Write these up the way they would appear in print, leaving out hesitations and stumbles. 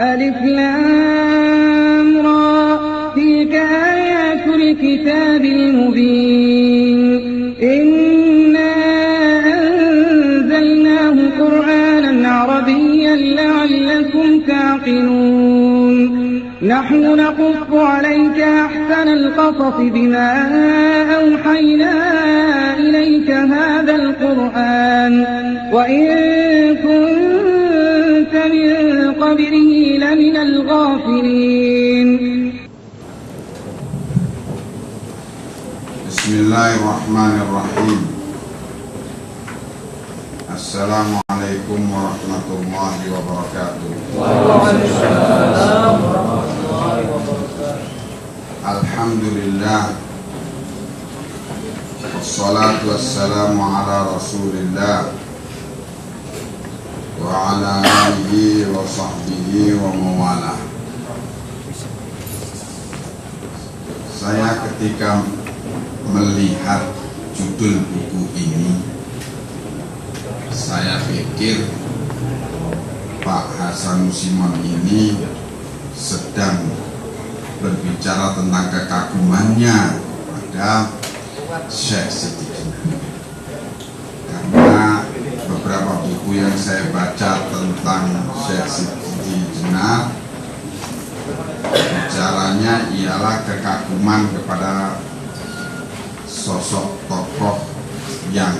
ألف لام را تلك آيات الكتاب المبين إنا أنزلناه قرآنا عربيا لعلكم تعقلون نحن نقص عليك أحسن القصص بما أوحينا إليك هذا القرآن وإن كنت من قبله لمن الغافلين. بسم الله الرحمن الرحيم. السلام عليكم ورحمة الله وبركاته. Waalaikumsalam warahmatullahi wabarakatuh. Alhamdulillah, wassalatu wassalamu ala rasulillah wa ala alihi wa sahbihi wa mawalah. Saya ketika melihat judul buku ini, saya pikir Pak Hasan Simon ini sedang berbicara tentang kekagumannya pada Syekh Siti Jenar. Karena beberapa buku yang saya baca tentang Syekh Siti Jenar, bicaranya ialah kekaguman kepada sosok tokoh yang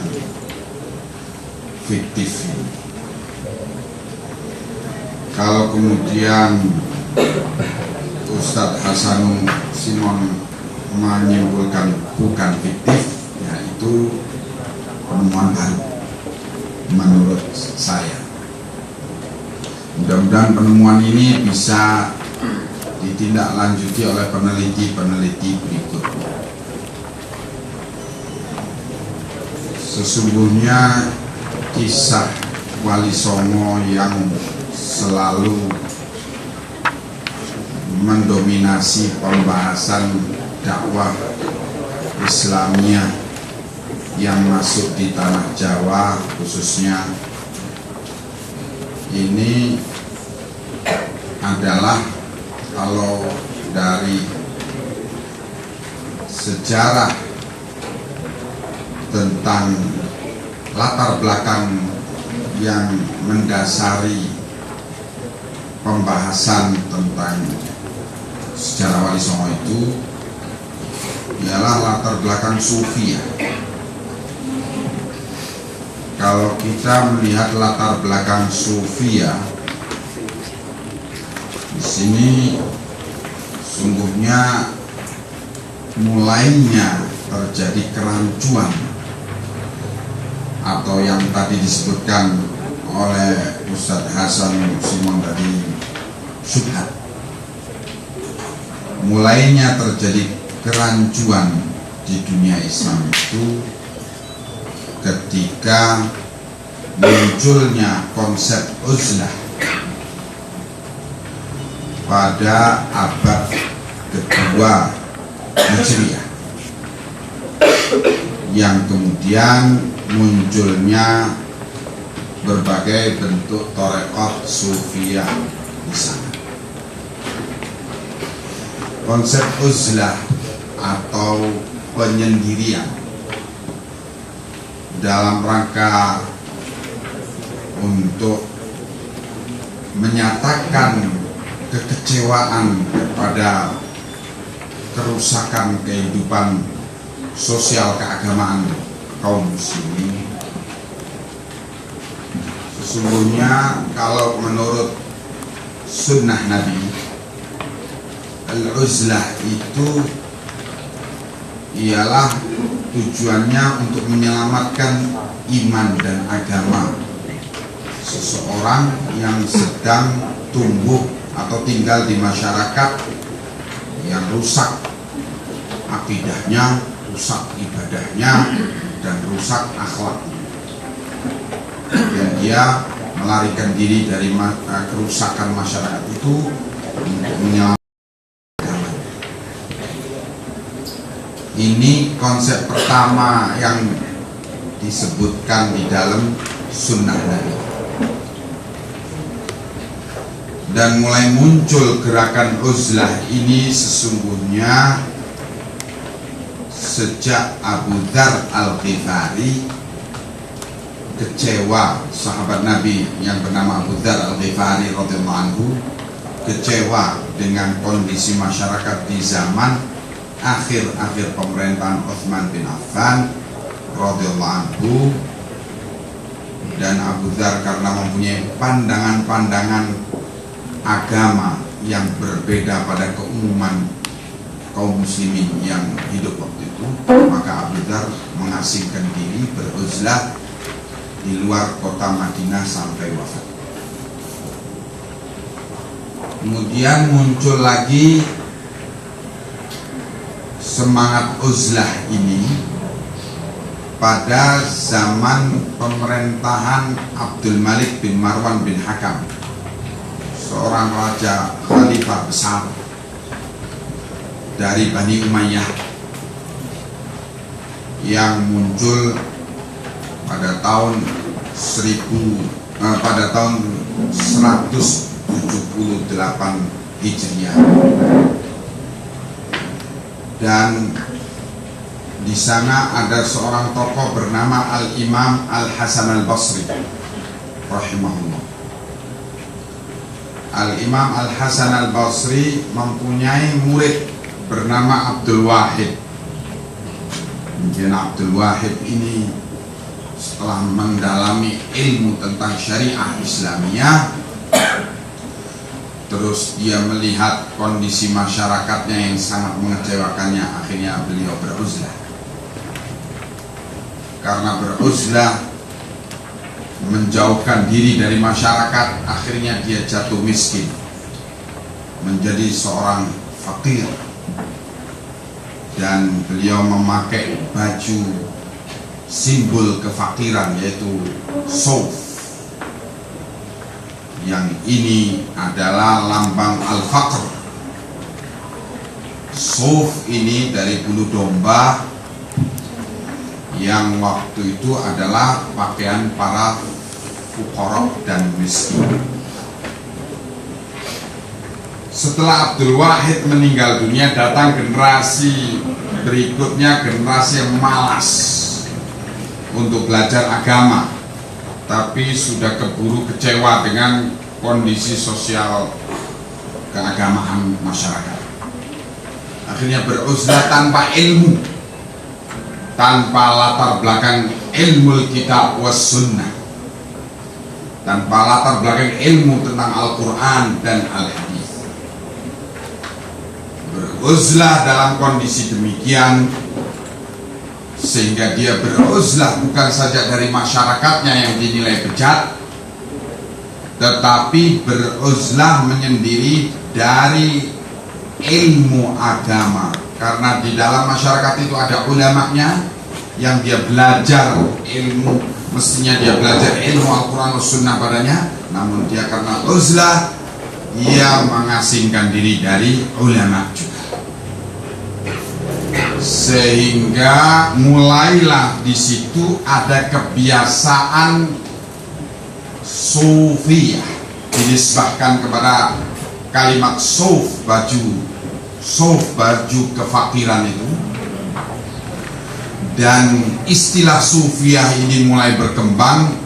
fiktif. Kalau kemudian Ustadz Hasan Simon menyimpulkan bukan fiktif, yaitu penemuan baru menurut saya. Mudah-mudahan penemuan ini bisa ditindaklanjuti oleh peneliti-peneliti berikutnya. Sesungguhnya kisah Wali Songo yang selalu mendominasi pembahasan dakwah Islamiyah yang masuk di tanah Jawa khususnya, ini adalah, kalau dari sejarah tentang latar belakang yang mendasari pembahasan tentang sejarah Wali Songo itu ialah latar belakang Sufi. Kalau kita melihat latar belakang Sufi, di sini sungguhnya mulainya terjadi kerancuan atau yang tadi disebutkan oleh Ustadz Hasan Simon tadi, syubhat. Mulainya terjadi kerancuan di dunia Islam itu ketika munculnya konsep uzlah pada abad kedua Hijriah, yang kemudian munculnya berbagai bentuk tarekat Sufiyah di sana. Konsep uzlah atau penyendirian dalam rangka untuk menyatakan kekecewaan kepada kerusakan kehidupan sosial keagamaan kaum muslimin. Sesungguhnya kalau menurut sunnah Nabi, al-uzlah itu ialah tujuannya untuk menyelamatkan iman dan agama seseorang yang sedang tumbuh atau tinggal di masyarakat yang rusak akidahnya, rusak ibadahnya, dan rusak akhlaknya. Dan dia melarikan diri dari kerusakan masyarakat itu untuk menyelamatkan agama. Ini konsep pertama yang disebutkan di dalam sunnah Nabi. dan mulai muncul gerakan uzlah ini sesungguhnya sejak Abu Dzar Al-Ghifari, kecewa, sahabat Nabi yang bernama Abu Dzar Al-Ghifari radhiyallahu anhu, kecewa dengan kondisi masyarakat di zaman akhir-akhir pemerintahan Utsman bin Affan radhiyallahu anhu. Dan Abu Dzar karena mempunyai pandangan-pandangan agama yang berbeda pada keumuman kaum muslimin yang hidup waktu itu, maka Abu Dzar mengasingkan diri beruzlah di luar kota Madinah sampai wafat. Kemudian muncul lagi semangat uzlah ini pada zaman pemerintahan Abdul Malik bin Marwan bin Hakam, seorang raja khalifah besar dari Bani Umayyah yang muncul pada tahun 178 Hijriah. Dan di sana ada seorang tokoh bernama Al-Imam Al-Hasan Al-Basri rahimahullah. Al-Imam Al-Hasan Al-Basri mempunyai murid bernama Abdul Wahid. Dan Abdul Wahid ini setelah mendalami ilmu tentang syariah Islamiyah, terus dia melihat kondisi masyarakatnya yang sangat mengecewakannya, akhirnya beliau beruzlah. Karena beruzlah menjauhkan diri dari masyarakat, akhirnya dia jatuh miskin, menjadi seorang fakir. Dan beliau memakai baju simbol kefakiran, yaitu sauf. Yang ini adalah lambang al-faqr. Sauf ini dari bulu domba, yang waktu itu adalah pakaian para fuqara dan miskin. Setelah Abdul Wahid meninggal dunia, datang generasi berikutnya, generasi yang malas untuk belajar agama, tapi sudah keburu kecewa dengan kondisi sosial keagamaan masyarakat. Akhirnya beruzlah tanpa ilmu, tanpa latar belakang ilmu kitab was sunnah, tanpa latar belakang ilmu tentang Al-Quran dan Al-Hadis. Beruzlah dalam kondisi demikian, sehingga dia beruzlah bukan saja dari masyarakatnya yang dinilai bejat, tetapi beruzlah menyendiri dari ilmu agama. Karena di dalam masyarakat itu ada ulamanya yang dia belajar ilmu, mestinya dia belajar ilmu Al-Quran dan Sunnah padanya, namun dia karena uzlah, ia mengasingkan diri dari ulama juga. Sehingga mulailah di situ ada kebiasaan sufiyah, dinisbahkan kepada kalimat suf, baju kefakiran itu. Dan istilah sufiyah ini mulai berkembang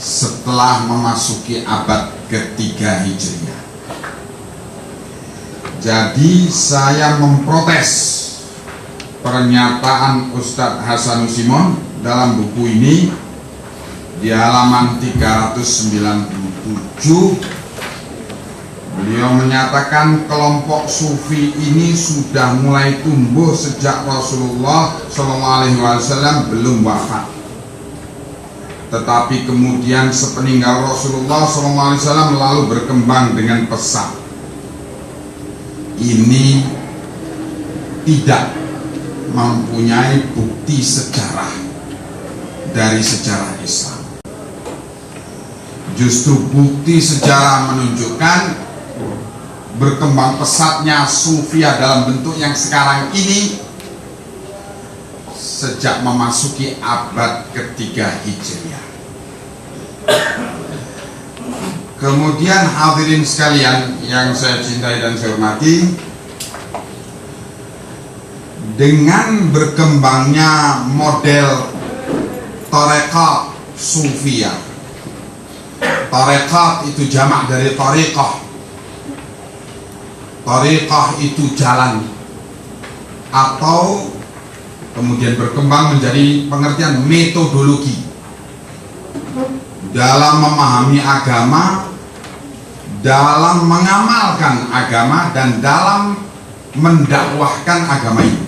setelah memasuki abad ketiga Hijriah. Jadi saya memprotes pernyataan Ustadz Hasan Simon dalam buku ini di halaman 397. Beliau menyatakan kelompok sufi ini sudah mulai tumbuh sejak Rasulullah SAW belum wafat. Tetapi kemudian sepeninggal Rasulullah SAW lalu berkembang dengan pesat. Ini tidak mempunyai bukti sejarah dari sejarah Islam. Justru bukti sejarah menunjukkan berkembang pesatnya sufiyah dalam bentuk yang sekarang ini sejak memasuki abad ketiga Hijriah. Kemudian hadirin sekalian yang saya cintai dan saya hormati, dengan berkembangnya model tarekat sufiyah, tarekat itu jamak dari tariqah, tariqah itu jalan, atau kemudian berkembang menjadi pengertian metodologi dalam memahami agama, dalam mengamalkan agama, dan dalam mendakwahkan agama ini.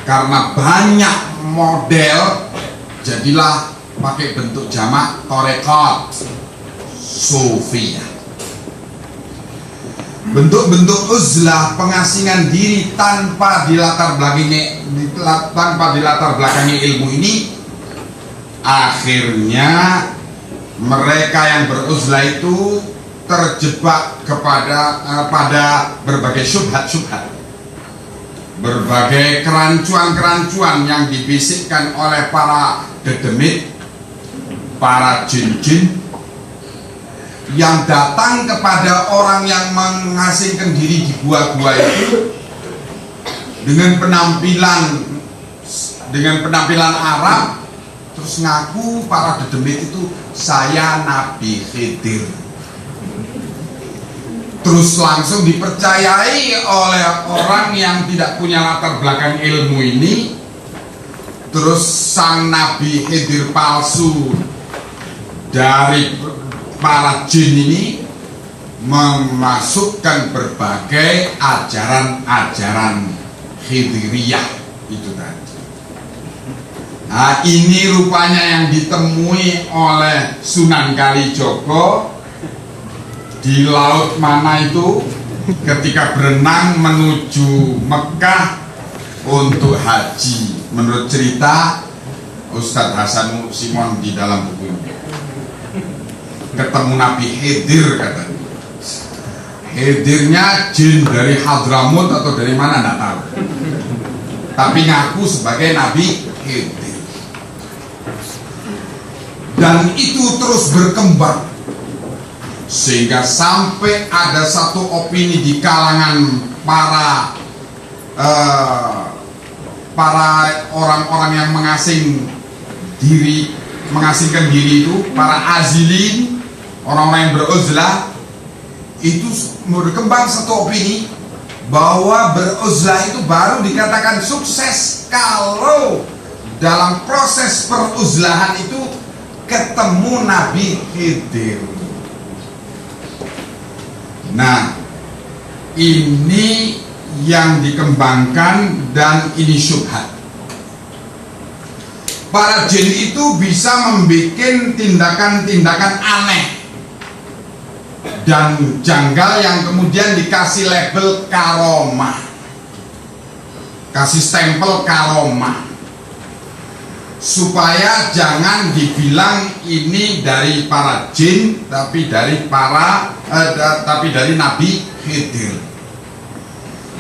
Karena banyak model, jadilah pakai bentuk jamak tarekat sufiyah. Bentuk-bentuk uzlah, pengasingan diri tanpa dilatar belakangi ilmu ini, akhirnya mereka yang beruzlah itu terjebak pada berbagai syubhat-syubhat, berbagai kerancuan-kerancuan yang dibisikkan oleh para dedemit, para jin-jin yang datang kepada orang yang mengasingkan diri di gua-gua itu dengan penampilan Arab, terus ngaku para dedemit itu saya Nabi Khidir. Terus langsung dipercayai oleh orang yang tidak punya latar belakang ilmu ini. Terus sang Nabi Khidir palsu dari para jin ini memasukkan berbagai ajaran-ajaran Khidiriyah itu tadi. Nah, ini rupanya yang ditemui oleh Sunan Kalijogo di laut mana itu ketika berenang menuju Mekah untuk haji. Menurut cerita Ustadz Hasan Simon di dalam buku ini, ketemu Nabi Khidir katanya. Khidirnya jin dari Hadramut atau dari mana nggak tahu, tapi ngaku sebagai Nabi Khidir. Dan itu terus berkembang sehingga sampai ada satu opini di kalangan para orang-orang yang mengasingkan diri itu, para azilin, orang-orang yang beruzlah, itu berkembang satu opini bahwa beruzlah itu baru dikatakan sukses kalau dalam proses peruzlahan itu ketemu Nabi Khidir. Nah, ini yang dikembangkan dan ini syubhat. Para jin itu bisa membuat tindakan-tindakan aneh dan janggal yang kemudian dikasih label karomah, kasih stempel karomah, supaya jangan dibilang ini dari para jin, tapi dari Nabi Khidir.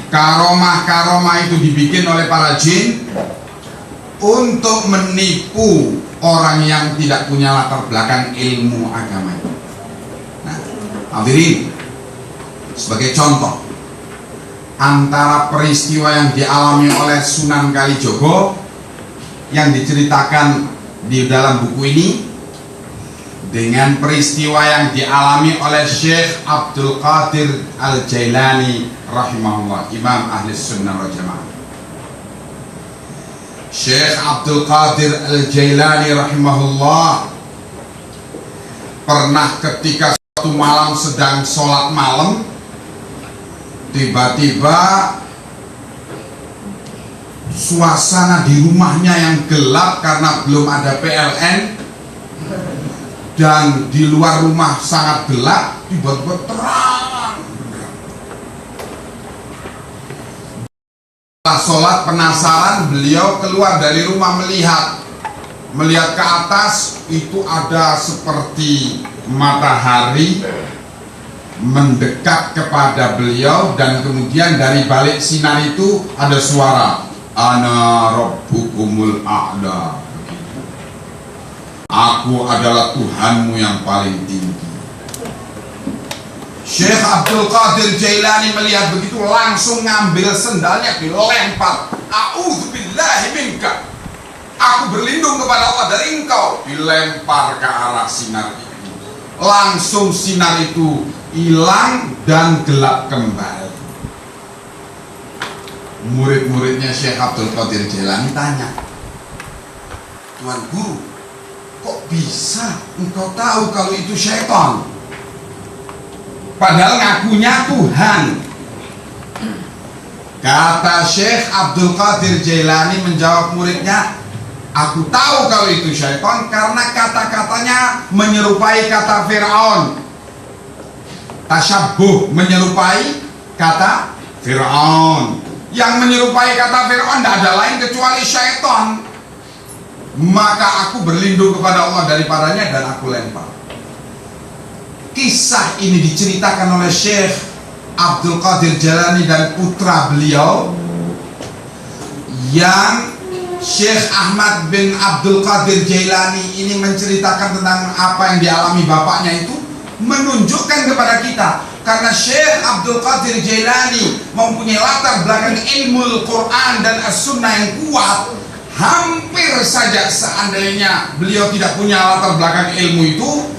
Karomah-karomah itu dibikin oleh para jin untuk menipu orang yang tidak punya latar belakang ilmu agama. Nah, hadirin, sebagai contoh antara peristiwa yang dialami oleh Sunan Kalijogo yang diceritakan di dalam buku ini dengan peristiwa yang dialami oleh Syekh Abdul Qadir Al-Jailani rahimahullah, Imam Ahli Sunnah wal Jamaah. Syekh Abdul Qadir Al-Jailani rahimahullah pernah ketika suatu malam sedang sholat malam, tiba-tiba suasana di rumahnya yang gelap karena belum ada PLN, dan di luar rumah sangat gelap, tiba-tiba terang. Setelah sholat penasaran, beliau keluar dari rumah melihat ke atas, itu ada seperti matahari mendekat kepada beliau, dan kemudian dari balik sinar itu ada suara, ana rabbukumul a'la. Aku adalah Tuhanmu yang paling tinggi. Syekh Abdul Qadir Jailani melihat begitu langsung ngambil sendalnya dilempar. A'udzubillahi minka. Aku berlindung kepada Allah dari engkau. Dilempar ke arah sinar itu. Langsung sinar itu hilang dan gelap kembali. Murid-muridnya Syekh Abdul Qadir Jailani tanya, Tuan Guru, kok bisa engkau tahu kalau itu syaitan? Padahal ngakunya Tuhan. Kata Syekh Abdul Qadir Jailani menjawab muridnya, aku tahu kalau itu syaitan karena kata-katanya menyerupai kata Fir'aun. Tasyabuh, menyerupai kata Fir'aun. Yang menyerupai kata Fir'aun tidak ada lain kecuali syaitan. Maka aku berlindung kepada Allah daripadanya dan aku lempar. Kisah ini diceritakan oleh Syekh Abdul Qadir Jailani dan putra beliau, yang Syekh Ahmad bin Abdul Qadir Jailani ini menceritakan tentang apa yang dialami bapaknya itu, menunjukkan kepada kita karena Syekh Abdul Qadir Jailani mempunyai latar belakang ilmu Al-Quran dan As-Sunnah yang kuat. Hampir saja seandainya beliau tidak punya latar belakang ilmu itu,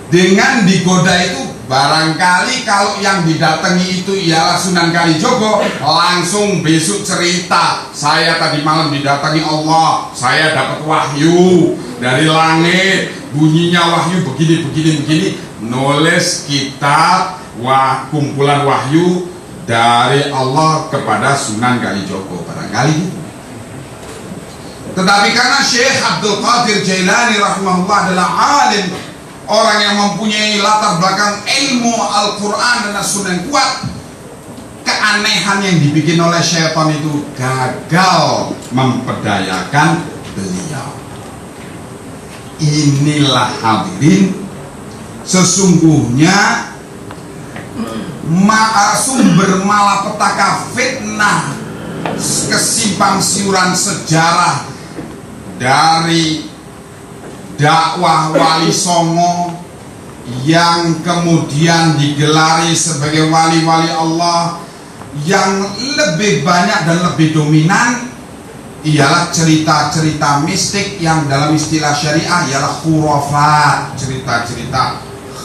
dengan digoda itu, barangkali kalau yang didatangi itu ialah Sunan Kalijogo, langsung besok cerita, saya tadi malam didatangi Allah, saya dapat wahyu dari langit, bunyinya wahyu begini, nulis kitab kumpulan wahyu dari Allah kepada Sunan Kalijogo, barangkali gitu. Tetapi karena Syekh Abdul Qadir Jailani rahimahullah adalah alim, orang yang mempunyai latar belakang ilmu Al-Quran dan As-Sunnah yang kuat, keanehan yang dibikin oleh syaitan itu gagal memperdayakan beliau. Inilah hadirin, sesungguhnya sumber malapetaka fitnah, kesimpang siuran sejarah dari dakwah Wali Songo yang kemudian digelari sebagai wali-wali Allah, yang lebih banyak dan lebih dominan ialah cerita-cerita mistik yang dalam istilah syariah ialah khurafat, cerita-cerita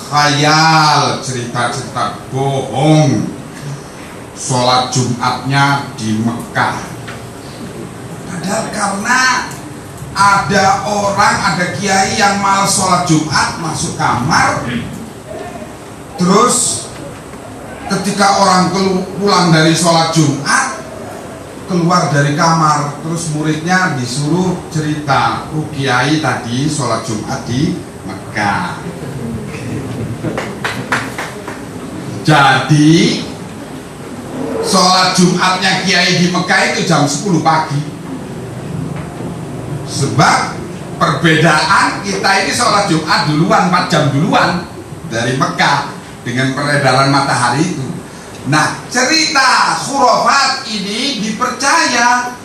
khayal, cerita-cerita bohong. Sholat Jumatnya di Mekah, padahal karena ada kiai yang malas sholat Jumat, masuk kamar, terus ketika orang pulang dari sholat Jumat, keluar dari kamar, terus muridnya disuruh cerita, kiai tadi sholat Jumat di Mekah. Jadi sholat Jumatnya kiai di Mekah itu jam 10 pagi. Sebab perbedaan kita ini sholat Jumat duluan, 4 jam duluan dari Mekah dengan peredaran matahari itu. Nah, cerita khurafat ini dipercaya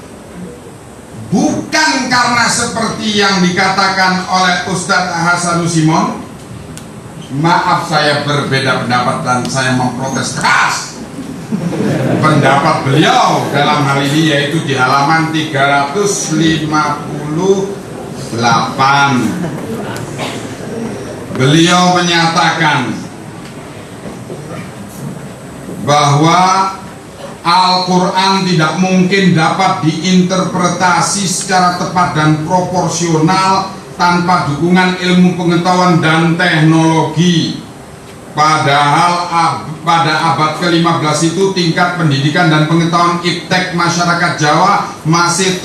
bukan karena seperti yang dikatakan oleh Ustadz Hasanuddin Simon. Maaf, saya berbeda pendapat dan saya memprotes keras pendapat beliau dalam hal ini, yaitu di halaman 358. Beliau menyatakan bahwa Al-Quran tidak mungkin dapat diinterpretasi secara tepat dan proporsional tanpa dukungan ilmu pengetahuan dan teknologi. Padahal pada abad ke-15 itu tingkat pendidikan dan pengetahuan iptek masyarakat Jawa masih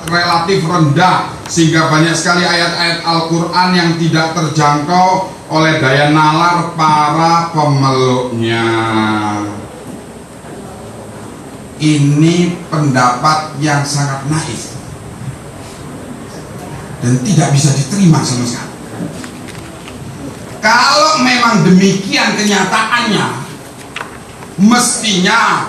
relatif rendah, sehingga banyak sekali ayat-ayat Al-Quran yang tidak terjangkau oleh daya nalar para pemeluknya. Ini pendapat yang sangat naif dan tidak bisa diterima sama sekali. Kalau memang demikian kenyataannya, mestinya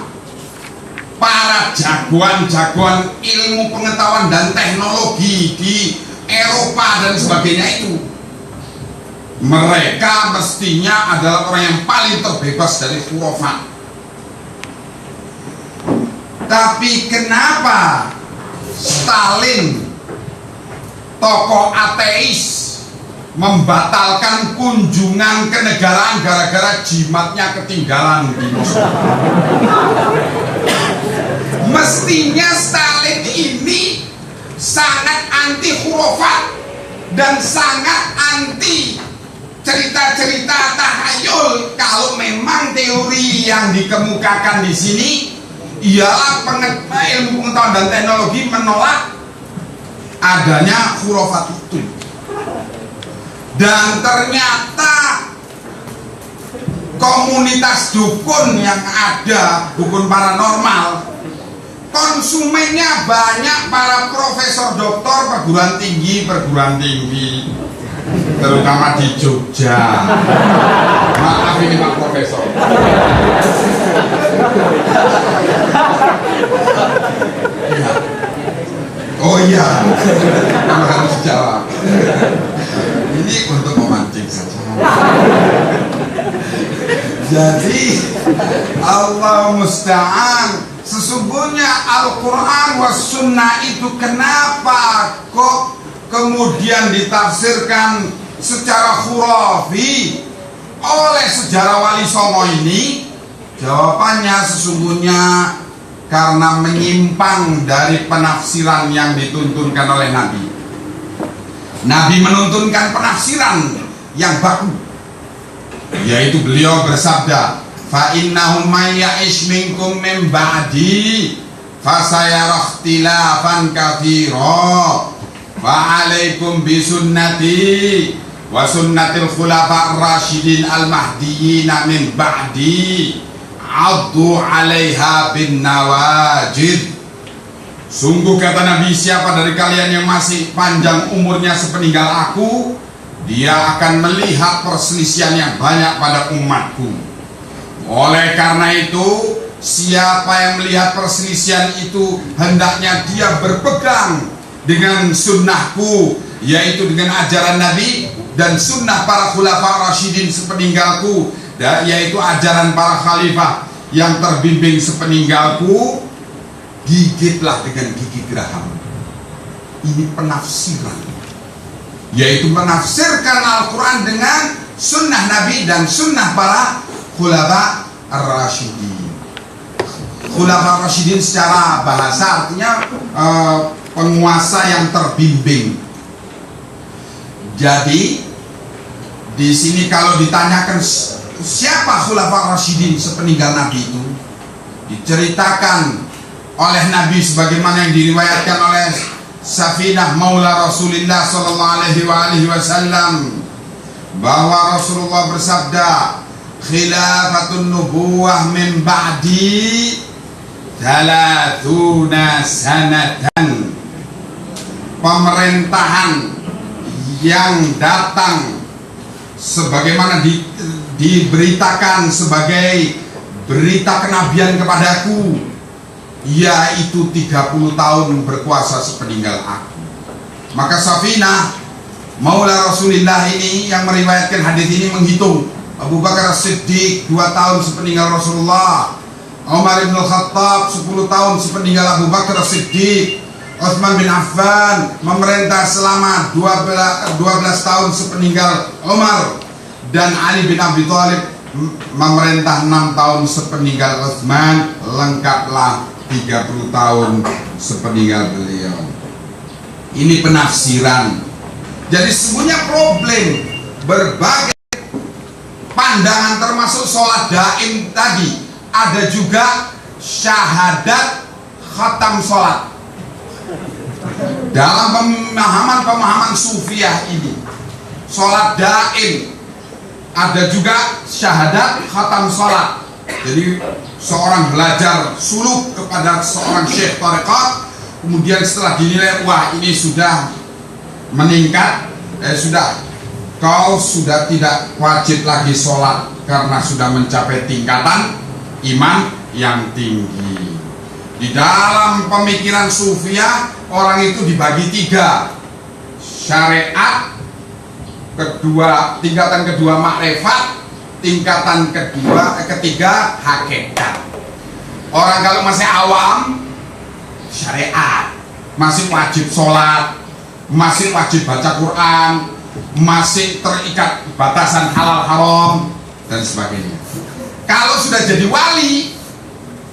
para jagoan-jagoan ilmu pengetahuan dan teknologi di Eropa dan sebagainya itu. Mereka mestinya adalah orang yang paling terbebas dari khurafat. Tapi kenapa Stalin, tokoh ateis, membatalkan kunjungan ke negaraan gara-gara jimatnya ketinggalan di Moskow? Mestinya Stalin ini sangat anti khurafat dan sangat anti cerita-cerita tahayul. Kalau memang teori yang dikemukakan di sini ialah ilmu pengetahuan dan teknologi menolak adanya khurafat itu. Dan ternyata komunitas dukun yang ada, dukun paranormal, konsumennya banyak para profesor doktor perguruan tinggi, terutama di Jogja. Maaf ini Pak Profesor. Ya. Oh iya, kamu harus jawab. Ini untuk memancing saja. Jadi Allah musta'an, sesungguhnya Al-Quran was sunnah itu kenapa kok kemudian ditafsirkan secara khurafi oleh sejarah Wali Songo ini? Jawabannya sesungguhnya karena menyimpang dari penafsiran yang dituntunkan oleh Nabi. Nabi menuntunkan penafsiran yang baku, yaitu beliau bersabda, fa innahu may ya'ish minkum min ba'di fasayara ikhtilafan katsira wa 'alaikum bi sunnati wa sunnatil khulafa'ir rasyidin al mahdiyyin min ba'di 'addu 'alaiha bin nawajid. Sungguh kata Nabi, siapa dari kalian yang masih panjang umurnya sepeninggal aku, dia akan melihat perselisihan yang banyak pada umatku. Oleh karena itu, siapa yang melihat perselisihan itu, hendaknya dia berpegang dengan sunnahku, yaitu dengan ajaran Nabi dan sunnah para khulafa rasyidin sepeninggalku, yaitu ajaran para khalifah yang terbimbing sepeninggalku. Gigitlah dengan gigi geraham. Ini penafsiran, yaitu menafsirkan Al-Quran dengan sunnah Nabi dan sunnah para khulafa ar-rasyidin. Khulafa ar-rasyidin secara bahasa artinya penguasa yang terbimbing. Jadi di sini kalau ditanyakan siapa khulafa ar-rasyidin sepeninggal Nabi itu, diceritakan oleh Nabi sebagaimana yang diriwayatkan oleh Safinah Maula Rasulullah sallallahu alaihi wasallam, bahwa Rasulullah bersabda, khilafatun nubuwah min ba'di 30 sanatan. Pemerintahan yang datang sebagaimana diberitakan sebagai berita kenabian kepadaku, yaitu 30 tahun berkuasa sepeninggal aku. Maka Safinah Maula Rasulullah ini yang meriwayatkan hadis ini menghitung Abu Bakar As-Siddiq 2 tahun sepeninggal Rasulullah, Umar bin Khattab 10 tahun sepeninggal Abu Bakar As-Siddiq, Utsman bin Affan memerintah selama 12 tahun sepeninggal Umar, dan Ali bin Abi Thalib memerintah 6 tahun sepeninggal Utsman, lengkaplah 30 tahun sepeninggal beliau. Ini penafsiran. Jadi semuanya problem, berbagai pandangan termasuk sholat daim tadi. Ada juga syahadat khatam sholat. Dalam pemahaman sufiah ini, sholat daim, ada juga syahadat khatam sholat. Jadi seorang belajar suluk kepada seorang syekh tarekat, kemudian setelah dinilai, wah ini sudah meningkat, kau sudah tidak wajib lagi sholat karena sudah mencapai tingkatan iman yang tinggi. Di dalam pemikiran sufiah, orang itu dibagi 3. syariat, kedua tingkatan kedua makrifat, tingkatan ketiga hakikat. Orang kalau masih awam syariat, masih wajib sholat, masih wajib baca Quran, masih terikat batasan halal haram dan sebagainya. Kalau sudah jadi wali,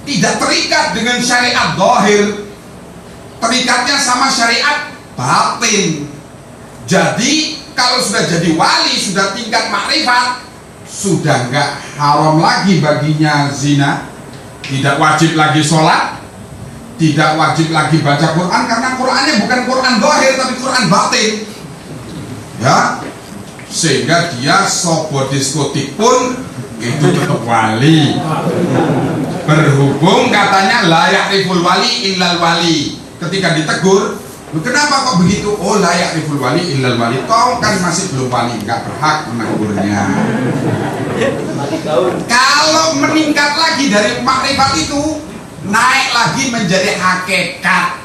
tidak terikat dengan syariat zahir, terikatnya sama syariat batin. Jadi kalau sudah jadi wali, sudah tingkat makrifat, sudah nggak haram lagi baginya zina, tidak wajib lagi sholat, tidak wajib lagi baca Quran, karena Qurannya bukan Quran zahir tapi Quran batin, ya. Sehingga dia sobo diskotik pun itu tetap wali. Berhubung katanya la ya'riful wali illal wali. Ketika ditegur, kenapa kok begitu? Oh, la ya'riful wali illal wali. Kau kan masih belum wali, nggak berhak menegurnya. Kalau meningkat lagi dari makrifat itu, naik lagi menjadi hakikat,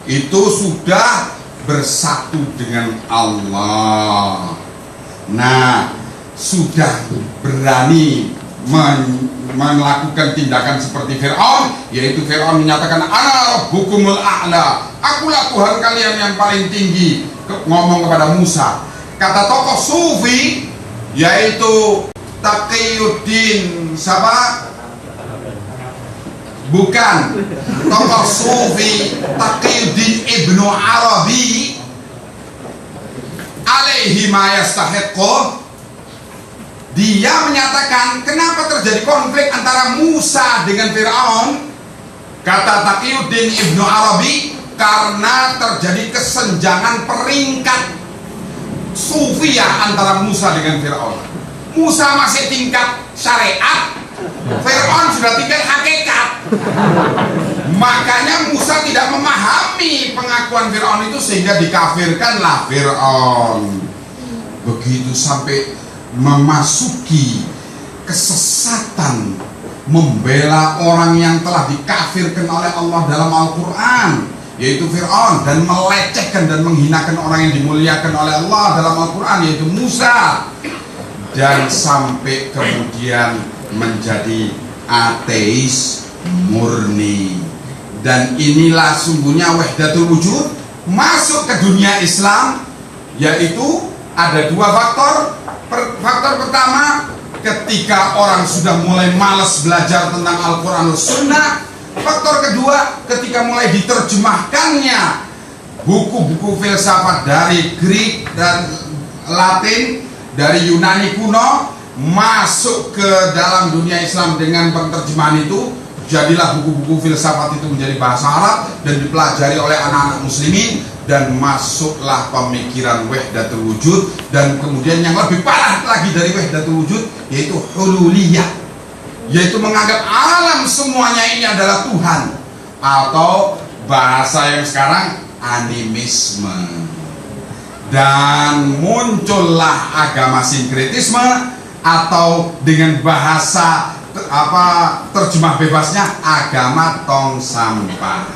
itu sudah bersatu dengan Allah. Nah, sudah berani melakukan tindakan seperti Fir'aun, yaitu Fir'aun menyatakan ana rabbukumul a'la, akulah Tuhan kalian yang paling tinggi, ngomong kepada Musa. Kata tokoh sufi yaitu Taqiyuddin siapa? Bukan, tokoh sufi Taqiyuddin Ibnu Arabi alaihi ma yastahiqqu. Dia menyatakan, kenapa terjadi konflik antara Musa dengan Fir'aun? Kata Taqiyuddin Ibnu Arabi, karena terjadi kesenjangan peringkat sufiyah antara Musa dengan Fir'aun. Musa masih tingkat syariat, Fir'aun sudah tingkat hakikat. Makanya Musa tidak memahami pengakuan Fir'aun itu, sehingga dikafirkanlah Fir'aun. Begitu sampai memasuki kesesatan, membela orang yang telah dikafirkan oleh Allah dalam Al-Quran, yaitu Fir'aun, dan melecehkan dan menghinakan orang yang dimuliakan oleh Allah dalam Al-Quran, yaitu Musa, dan sampai kemudian menjadi ateis murni. Dan inilah sungguhnya wahdatul wujud masuk ke dunia Islam, yaitu ada dua faktor. Faktor pertama, ketika orang sudah mulai malas belajar tentang Al-Quran dan Sunnah. Faktor kedua, ketika mulai diterjemahkannya buku-buku filsafat dari Greek dan Latin, dari Yunani kuno, masuk ke dalam dunia Islam dengan penerjemahan itu. Jadilah buku-buku filsafat itu menjadi bahasa Arab dan dipelajari oleh anak-anak muslimin, dan masuklah pemikiran wahdatul wujud, dan kemudian yang lebih parah lagi dari wahdatul wujud yaitu hululiyah, yaitu menganggap alam semuanya ini adalah Tuhan, atau bahasa yang sekarang animisme. Dan muncullah agama sinkretisme, atau dengan bahasa terjemah bebasnya agama tong sampah.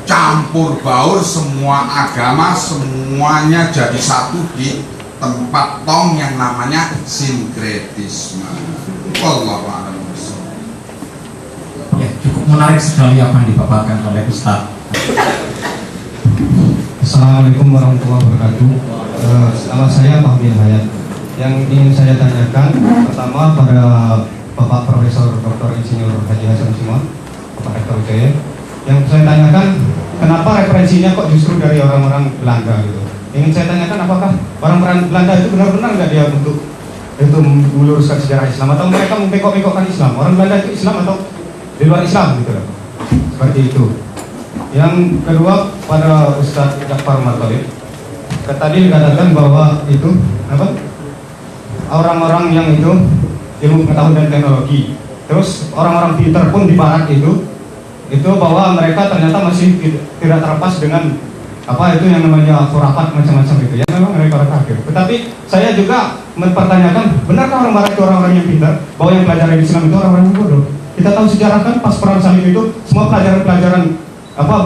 Campur baur semua agama, semuanya jadi satu di tempat tong yang namanya sinkretisme. Wallahu a'lam bishawab. Ya, cukup menarik sekali apa yang dipaparkan oleh Ustaz. Assalamualaikum warahmatullahi wabarakatuh. Nama saya Fahmi Hayat. Yang ingin saya tanyakan pertama pada Bapak Profesor Dr. Insinyur Haji Hasan Simon, Bapak Rektor UGM. Yang saya tanyakan, kenapa referensinya kok justru dari orang-orang Belanda gitu? Ingin saya tanyakan, apakah orang-orang Belanda itu benar-benar nggak dia untuk itu meluruskan sejarah Islam, atau mereka mempekok-pekokkan Islam? Orang Belanda itu Islam atau di luar Islam gitu loh? Seperti itu. Yang kedua pada Ustadz Ja'far Martalib, tadi dikatakan bahwa itu apa? Orang-orang yang itu ilmu pengetahuan dan teknologi, terus orang-orang pintar pun di barat itu bahwa mereka ternyata masih tidak terlepas dengan apa itu yang namanya khurafat macam-macam itu ya, memang mereka orang kafir. Tetapi saya juga mempertanyakan, benarkah orang barat itu orang-orang yang pintar, bahwa yang pelajaran Islam itu orang-orang yang bodoh? Kita tahu sejarah kan pas perang salib itu semua pelajaran-pelajaran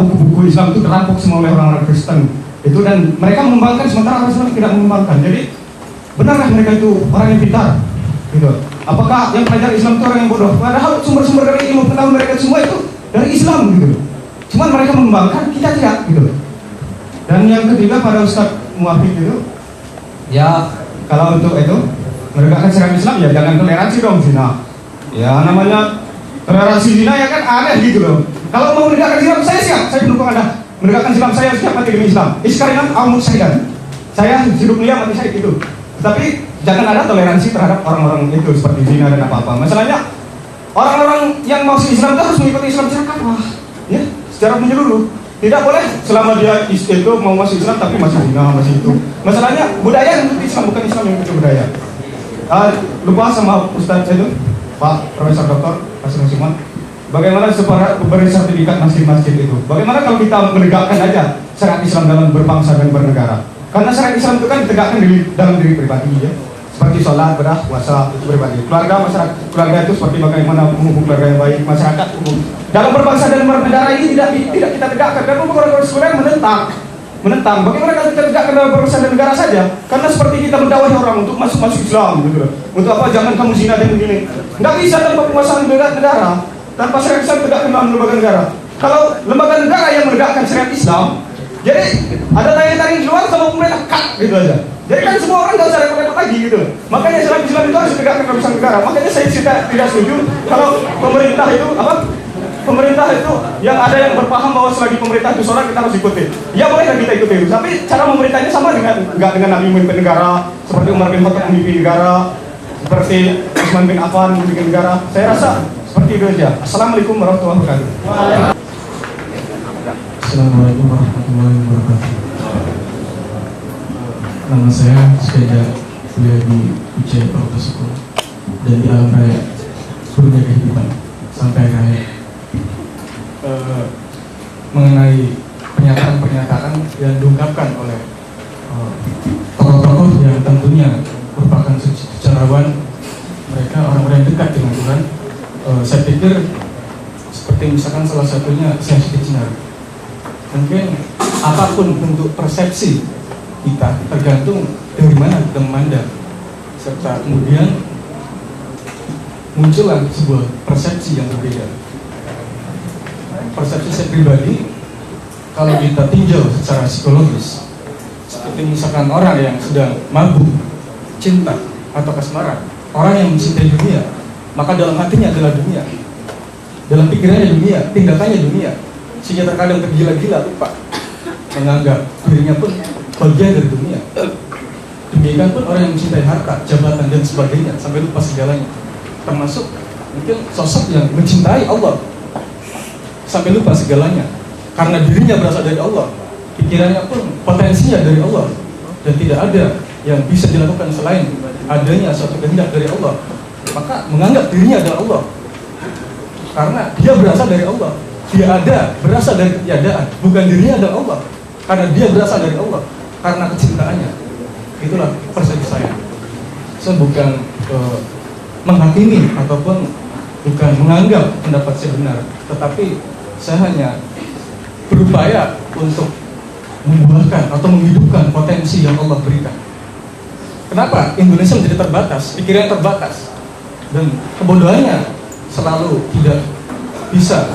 buku-buku Islam itu dirampok semua oleh orang-orang Kristen. Itu, dan mereka mengembangkan sementara orang Islam tidak mengembangkan. Jadi benarkah mereka itu orang yang pintar? Gitu. Apakah yang pelajar Islam itu orang yang bodoh? Padahal sumber-sumber dari ilmu pengetahuan mereka semua itu dari Islam gitu. Cuman mereka mengembangkan, kita tidak gitu. Dan yang ketiga pada Ustadz Muwafiq itu, ya kalau untuk itu menegakkan syariat Islam ya jangan toleransi dong zina. Ya namanya toleransi zina ya kan aneh gitu loh. Kalau mau menegakkan Islam saya siap, saya mendukung Anda. Menegakkan Islam saya siap mati demi Islam. Iskarinan amun syaidan. Saya hidup mulia mati syahid itu. Tapi jangan ada toleransi terhadap orang-orang itu seperti zina dan apa-apa. Masalahnya orang-orang yang masuk Islam itu harus mengikuti Islam secara kafah, ya, secara menyeluruh. Tidak boleh selama dia itu mau masuk Islam tapi masih zina, masih itu. Masalahnya budaya yang mengikuti Islam, bukan Islam yang mengikuti budaya. Lupa sama Ustadz itu, Pak Profesor Dr. Hasan Simon. Bagaimana supaya beri sertifikat masjid-masjid itu? Bagaimana kalau kita menegakkan aja syariat Islam dalam berbangsa dan bernegara? Karena syariat Islam itu kan ditegakkan dalam diri pribadi, ya. Seperti sholat, bedah, puasa, itu pribadi. Keluarga, masyarakat, keluarga itu seperti bagaimana menghubung keluarga yang baik, masyarakat umum. Dalam berbangsa dan bernegara ini tidak kita tegakkan. Dan orang-orang sekolah menentang. Bagaimana kalau kita tegakkan dalam berbangsa dan negara saja? Karena seperti kita mendakwahi orang untuk masuk Islam, gitu. Untuk apa? Jangan kamu zina dan begini. Nggak bisa tanpa penguasaan negara. Tanpa syariat Islam tegakkan dalam lembaga negara. Kalau lembaga negara yang menegakkan syariat Islam, jadi ada tanya-tanya di luar sama pemerintah cut gitu aja. Jadi kan semua orang nggak usah repot-repot lagi gitu. Makanya Islam itu harus ditegakkan dalam urusan negara. Makanya saya tidak setuju kalau pemerintah itu pemerintah itu yang ada yang berpaham bahwa selagi pemerintah itu sholat kita harus ikuti. Ya bolehlah kita ikuti. Tapi cara memerintahnya sama dengan nggak dengan Nabi memimpin negara, seperti Umar bin Khattab memimpin negara, seperti Utsman bin Affan memimpin negara. Saya rasa seperti itu aja. Assalamualaikum warahmatullahi wabarakatuh. Assalamualaikum warahmatullahi wabarakatuh. Nama saya Sepeda, kuliah di UC Profesor dan di alam raya surga kehidupan sampai akhir. Mengenai pernyataan-pernyataan yang diungkapkan oleh tokoh-tokoh yang tentunya merupakan sejarawan, mereka orang-orang yang dekat dengan Tuhan. Saya pikir seperti misalkan salah satunya Syekh Dinar. Mungkin apapun bentuk persepsi kita tergantung dari mana kita memandang, serta kemudian muncullah sebuah persepsi yang berbeda. Persepsi saya pribadi, kalau kita tinjau secara psikologis, seperti misalkan orang yang sedang mabuk, cinta atau kasmaran, orang yang mencintai dunia, maka dalam hatinya adalah dunia, dalam pikirannya dunia, tindakannya dunia, sehingga terkadang tergila-gila lupa menganggap dirinya pun bagian dari dunia. Demikian pun orang yang mencintai harta, jabatan dan sebagainya sampai lupa segalanya, termasuk mungkin sosok yang mencintai Allah sampai lupa segalanya karena dirinya berasal dari Allah, pikirannya pun potensinya dari Allah, dan tidak ada yang bisa dilakukan selain adanya suatu kehendak dari Allah, maka menganggap dirinya adalah Allah karena dia berasal dari Allah. Dia ada berasal dari ketiadaan, bukan dirinya adalah Allah, karena dia berasal dari Allah karena kecintaannya. Itulah persepsi saya. Saya bukan menghakimi ataupun bukan menganggap pendapat saya benar, tetapi saya hanya berupaya untuk membuahkan atau menghidupkan potensi yang Allah berikan. Kenapa Indonesia menjadi terbatas, pikirannya terbatas, dan kebodohannya selalu tidak bisa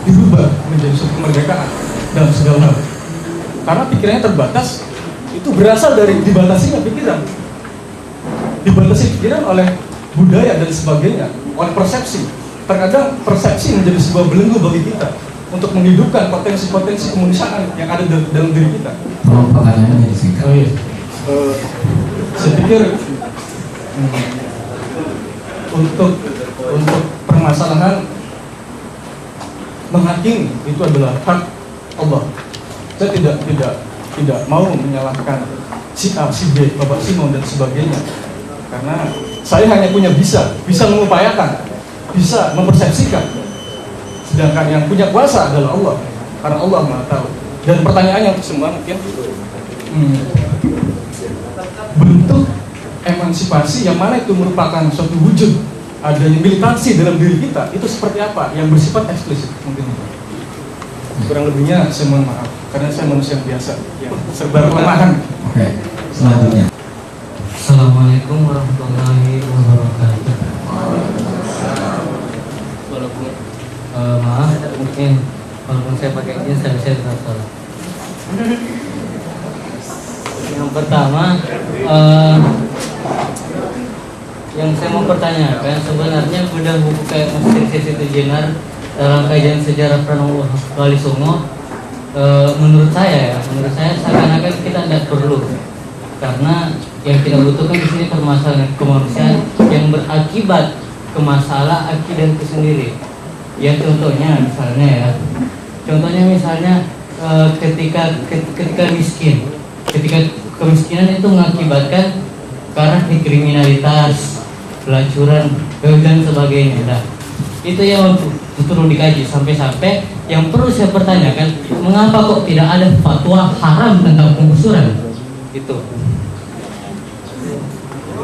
dirubah menjadi suatu kemerdekaan dalam segala hal. Karena pikirannya terbatas, itu berasal dari dibatasinya pikiran. Dibatasi pikiran oleh budaya dan sebagainya, oleh persepsi. Terkadang persepsi menjadi sebuah belenggu bagi kita untuk menghidupkan potensi-potensi kemanusiaan yang ada dalam diri kita. Tolong pertanyaannya disingkat. Oh iya. Saya pikir untuk permasalahan menghakimi itu adalah hak Allah. Saya tidak mau menyalahkan si A, si B, Bapak Simon dan sebagainya, karena saya hanya punya bisa mengupayakan, bisa mempersepsikan. Sedangkan yang punya kuasa adalah Allah, karena Allah Maha Tahu. Dan pertanyaannya untuk semua mungkin bentuk emansipasi yang mana itu merupakan suatu wujud adanya militansi dalam diri kita, itu seperti apa yang bersifat eksplisit mungkin. Kurang lebihnya saya mohon maaf. karena saya manusia yang biasa, yang serba kelemahan. Oke, selanjutnya. Assalamualaikum warahmatullahi wabarakatuh. Walaupun maaf, mungkin walaupun saya pakai jeans, tapi saya tetap salah. Yang pertama, yang saya mau pertanyakan, sebenarnya bedah buku kayak Mesir Sesi Jenar dalam kajian sejarah Pranowo Wali Songo, menurut saya seakan-akan kita tidak perlu, karena yang kita butuhkan di sini permasalahan kemanusiaan yang berakibat ke masalah akidah itu sendiri. Ya contohnya misalnya ketika miskin, ketika kemiskinan itu mengakibatkan karena kriminalitas, pelacuran, dan sebagainya. Nah, itu yang perlu dikaji sampai-sampai yang perlu saya pertanyakan, mengapa kok tidak ada fatwa haram tentang penggusuran? Itu.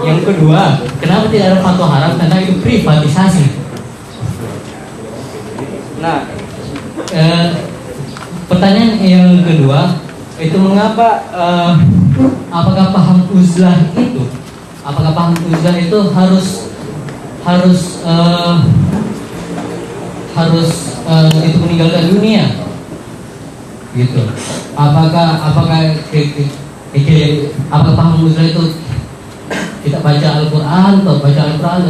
Yang kedua, kenapa tidak ada fatwa haram tentang itu privatisasi? Nah, pertanyaan yang kedua itu mengapa apakah paham uzlah itu harus itu meninggalkan dunia gitu? Apakah paham uzlah itu kita baca Al-Quran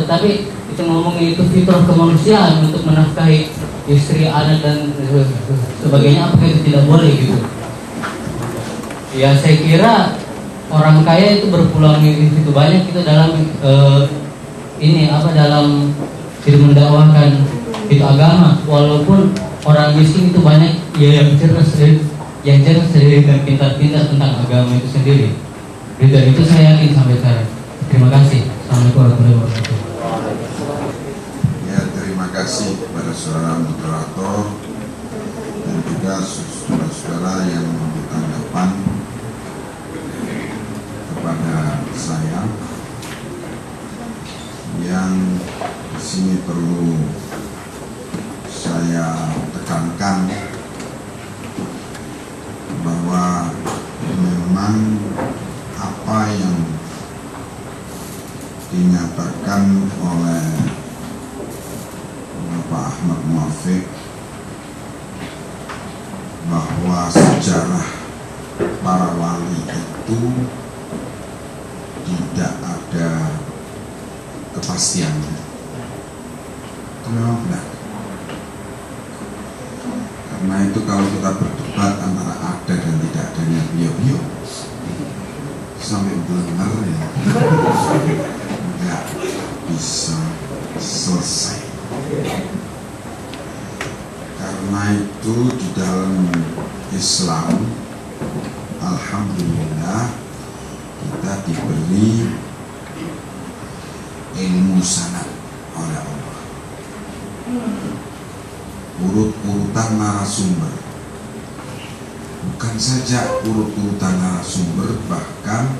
tapi itu ngomongin itu fitrah kemanusiaan untuk menafkahi istri, anak dan sebagainya, apakah itu tidak boleh gitu? Ya saya kira orang kaya itu berpulang itu banyak itu dalam dalam tidak mendakwakan itu agama, walaupun orang miskin itu banyak ya yang cerdas dan pintar-pintar tentang agama itu sendiri. Dan itu saya yakin sampai sekarang. Terima kasih. Assalamualaikum warahmatullahi wabarakatuh. Ya, terima kasih kepada saudara moderator dan juga saudara-saudara yang memberi tanggapan kepada saya. Yang di sini perlu saya tekankan bahwa memang apa yang dinyatakan oleh Bapak Ahmad Muafiq bahwa sejarah para wali itu tidak ada kepastiannya, itu memang benar. Karena itu kalau kita berdebat antara ada dan tidak adanya beliau sampai benar ya nggak bisa selesai. Karena itu di dalam Islam alhamdulillah kita diberi ilmu sanad oleh Allah, urut-urutan narasumber, bukan saja urut-urutan narasumber, bahkan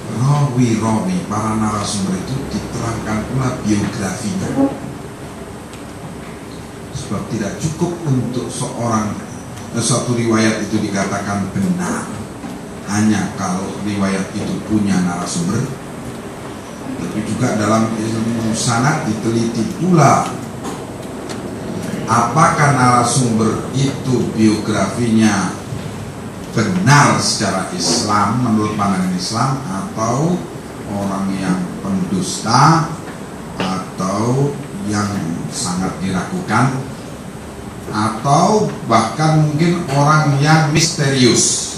rawi-rawi para narasumber itu diterangkan pula biografinya. Sebab tidak cukup untuk suatu riwayat itu dikatakan benar hanya kalau riwayat itu punya narasumber, tapi juga dalam ilmu sanad diteliti pula apakah narasumber itu biografinya benar secara Islam menurut pandangan Islam, atau orang yang pendusta, atau yang sangat diragukan, atau bahkan mungkin orang yang misterius.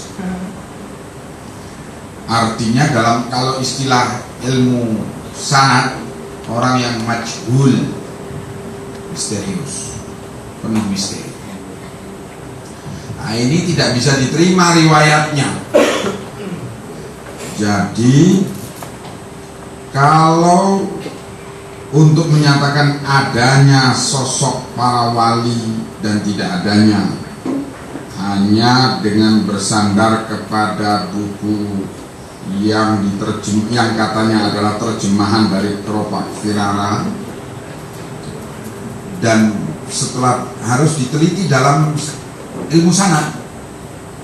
Artinya kalau istilah ilmu sanad, orang yang majhul, misterius, penuh misteri. Nah, ini tidak bisa diterima riwayatnya. Jadi kalau untuk menyatakan adanya sosok para wali dan tidak adanya hanya dengan bersandar kepada buku yang katanya adalah terjemahan dari Tropak Firara, dan setelah harus diteliti dalam ilmu sanad,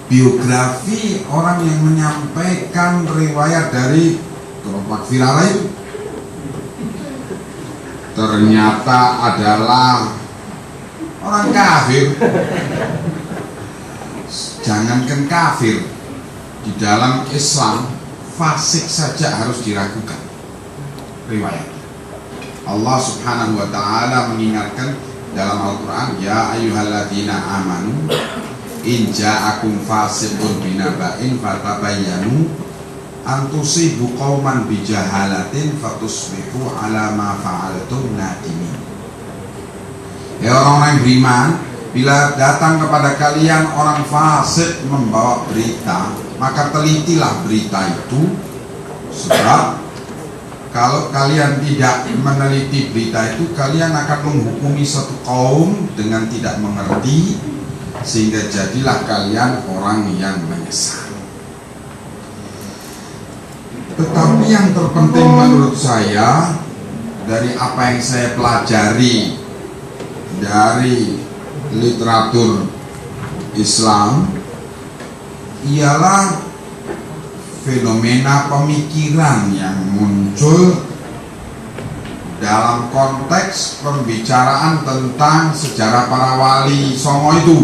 biografi orang yang menyampaikan riwayat dari kelompok Firara itu ternyata adalah orang kafir. Jangankan kafir, di dalam Islam fasik saja harus diragukan riwayat. Allah Subhanahu wa taala mengingatkan dalam Al-Qur'an, ya ayyuhalladzina amanu in ja'akum fasiqun binaba'in fatabayyanu an tusibu qauman bijahalatin fatusbihu ala ma fa'altum nadimin. Ya orang-orang yang beriman, bila datang kepada kalian orang fasik membawa berita, maka telitilah berita itu, sebab kalau kalian tidak meneliti berita itu, kalian akan menghukumi satu kaum dengan tidak mengerti, sehingga jadilah kalian orang yang menyesal. Tetapi yang terpenting menurut saya dari apa yang saya pelajari dari literatur Islam ialah fenomena pemikiran yang muncul dalam konteks pembicaraan tentang sejarah para wali songo itu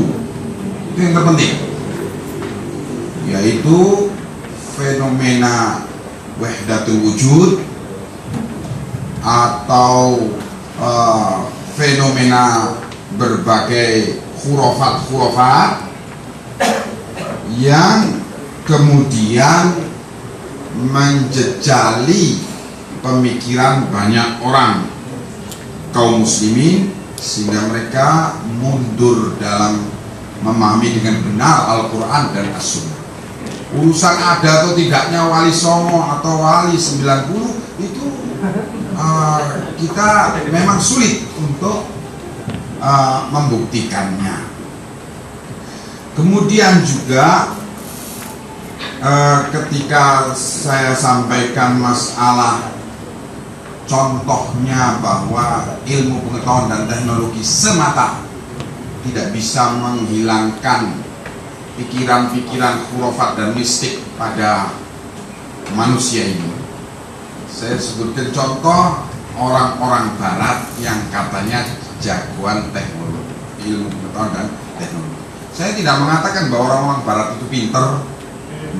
yang terpenting, yaitu fenomena wahdatul wujud atau fenomena berbagai khurafat yang kemudian menjejali pemikiran banyak orang kaum muslimin, sehingga mereka mundur dalam memahami dengan benar Al-Quran dan As-Sunnah. Urusan ada atau tidaknya wali songo atau wali 90 itu kita memang sulit untuk membuktikannya. Kemudian juga ketika saya sampaikan masalah contohnya bahwa ilmu pengetahuan dan teknologi semata tidak bisa menghilangkan pikiran-pikiran khurafat dan mistik pada manusia ini, saya sebutkan contoh orang-orang barat yang katanya jagoan teknologi, ilmu pengetahuan dan teknologi. Saya tidak mengatakan bahwa orang-orang barat itu pinter.